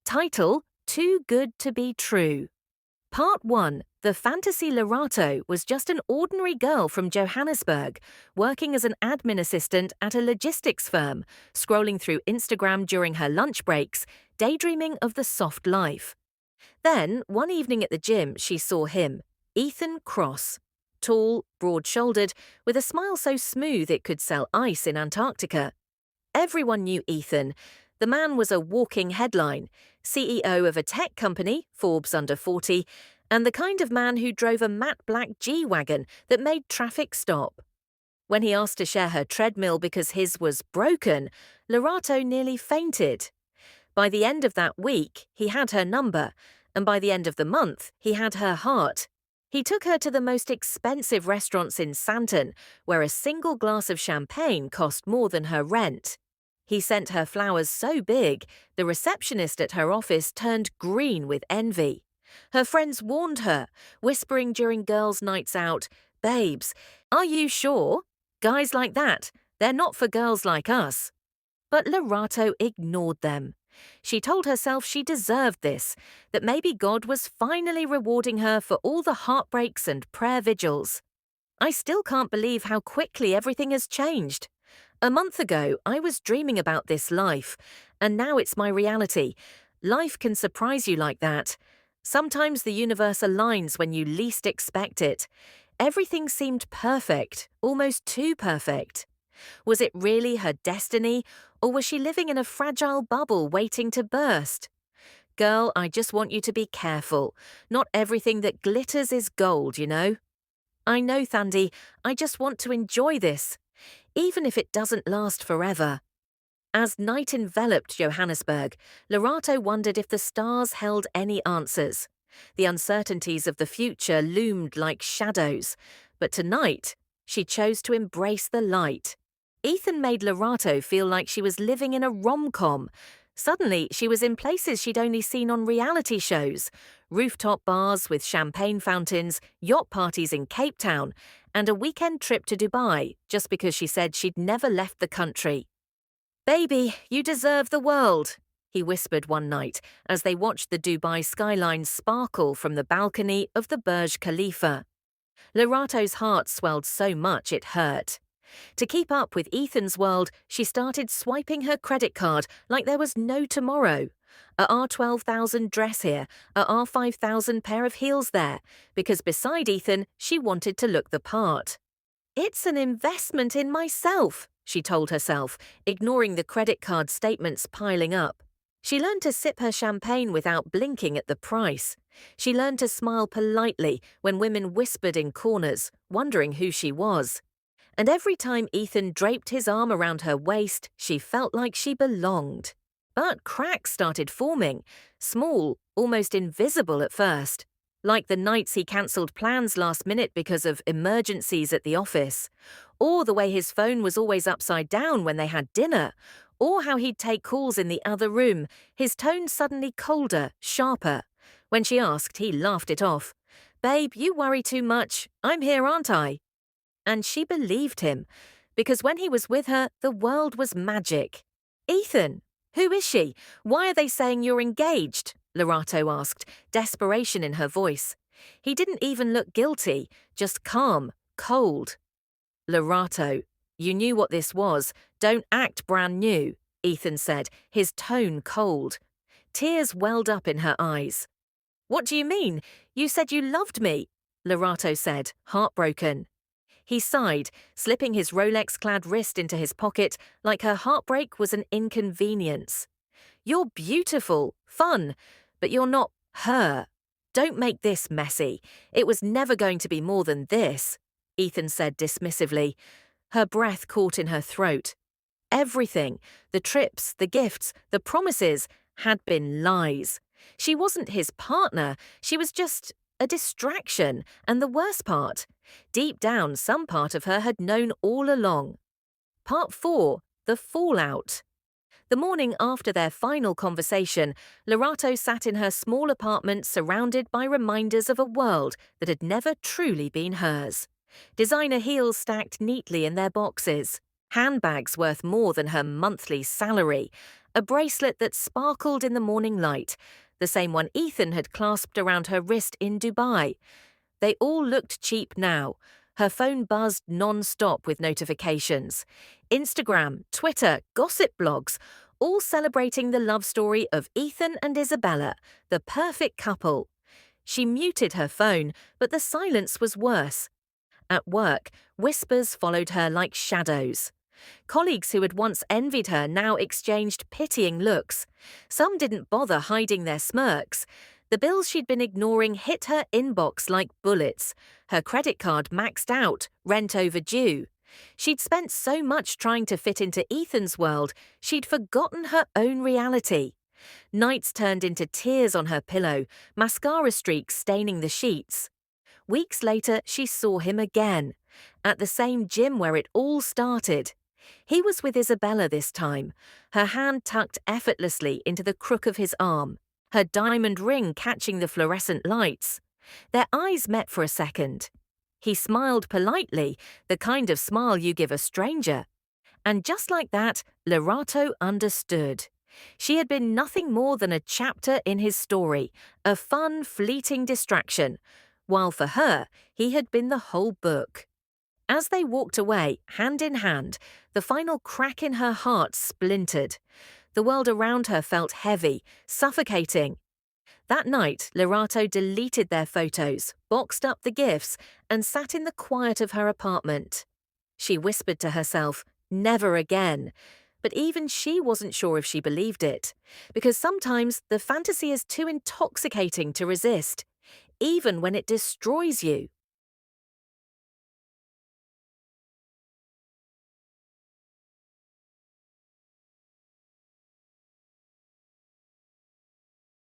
Title: Too Good to Be True. Part 1. The fantasy Lerato was just an ordinary girl from Johannesburg, working as an admin assistant at a logistics firm, scrolling through Instagram during her lunch breaks, daydreaming of the soft life. Then, one evening at the gym, she saw him, Ethan Cross. Tall, broad-shouldered, with a smile so smooth it could sell ice in Antarctica. Everyone knew Ethan. The man was a walking headline, CEO of a tech company, Forbes Under 40, and the kind of man who drove a matte black G-Wagon that made traffic stop. When he asked to share her treadmill because his was broken, Lerato nearly fainted. By the end of that week, he had her number, and by the end of the month, he had her heart. He took her to the most expensive restaurants in Santon, where a single glass of champagne cost more than her rent. He sent her flowers so big, the receptionist at her office turned green with envy. Her friends warned her, whispering during girls' nights out, "Babes, are you sure? Guys like that, they're not for girls like us." But Lerato ignored them. She told herself she deserved this, that maybe God was finally rewarding her for all the heartbreaks and prayer vigils. I still can't believe how quickly everything has changed. A month ago, I was dreaming about this life, and now it's my reality. Life can surprise you like that. Sometimes the universe aligns when you least expect it. Everything seemed perfect, almost too perfect. Was it really her destiny, or was she living in a fragile bubble waiting to burst? Girl, I just want you to be careful. Not everything that glitters is gold, you know? I know, Thandi, I just want to enjoy this, even if it doesn't last forever. As night enveloped Johannesburg, Lerato wondered if the stars held any answers. The uncertainties of the future loomed like shadows, but tonight she chose to embrace the light. Ethan made Lerato feel like she was living in a rom-com. Suddenly, she was in places she'd only seen on reality shows: rooftop bars with champagne fountains, yacht parties in Cape Town, and a weekend trip to Dubai just because she said she'd never left the country. "Baby, you deserve the world," he whispered one night as they watched the Dubai skyline sparkle from the balcony of the Burj Khalifa. Lerato's heart swelled so much it hurt. To keep up with Ethan's world, she started swiping her credit card like there was no tomorrow. A R12,000 dress here, a R5,000 pair of heels there, because beside Ethan, she wanted to look the part. "It's an investment in myself," she told herself, ignoring the credit card statements piling up. She learned to sip her champagne without blinking at the price. She learned to smile politely when women whispered in corners, wondering who she was. And every time Ethan draped his arm around her waist, she felt like she belonged. But cracks started forming, small, almost invisible at first. Like the nights he cancelled plans last minute because of emergencies at the office, or the way his phone was always upside down when they had dinner, or how he'd take calls in the other room, his tone suddenly colder, sharper. When she asked, he laughed it off. "Babe, you worry too much. I'm here, aren't I?" And she believed him, because when he was with her, the world was magic. "Ethan, who is she? Why are they saying you're engaged?" Lerato asked, desperation in her voice. He didn't even look guilty, just calm, cold. "Lerato, you knew what this was. Don't act brand new," Ethan said, his tone cold. Tears welled up in her eyes. "What do you mean? You said you loved me," Lerato said, heartbroken. He sighed, slipping his Rolex-clad wrist into his pocket like her heartbreak was an inconvenience. "You're beautiful, fun, but you're not her. Don't make this messy. It was never going to be more than this," Ethan said dismissively. Her breath caught in her throat. Everything, the trips, the gifts, the promises, had been lies. She wasn't his partner, she was just a distraction, and the worst part, deep down, some part of her had known all along. Part 4. The Fallout. The morning after their final conversation, Lerato sat in her small apartment surrounded by reminders of a world that had never truly been hers. Designer heels stacked neatly in their boxes, handbags worth more than her monthly salary, a bracelet that sparkled in the morning light, the same one Ethan had clasped around her wrist in Dubai. They all looked cheap now. Her phone buzzed non-stop with notifications. Instagram, Twitter, gossip blogs, all celebrating the love story of Ethan and Isabella, the perfect couple. She muted her phone, but the silence was worse. At work, whispers followed her like shadows. Colleagues who had once envied her now exchanged pitying looks. Some didn't bother hiding their smirks. The bills she'd been ignoring hit her inbox like bullets. Her credit card maxed out, rent overdue. She'd spent so much trying to fit into Ethan's world, she'd forgotten her own reality. Nights turned into tears on her pillow, mascara streaks staining the sheets. Weeks later, she saw him again, at the same gym where it all started. He was with Isabella this time, her hand tucked effortlessly into the crook of his arm, her diamond ring catching the fluorescent lights. Their eyes met for a second. He smiled politely, the kind of smile you give a stranger. And just like that, Lerato understood. She had been nothing more than a chapter in his story, a fun, fleeting distraction, while for her, he had been the whole book. As they walked away, hand in hand, the final crack in her heart splintered. The world around her felt heavy, suffocating. That night, Lerato deleted their photos, boxed up the gifts, and sat in the quiet of her apartment. She whispered to herself, "Never again." But even she wasn't sure if she believed it, because sometimes the fantasy is too intoxicating to resist, even when it destroys you.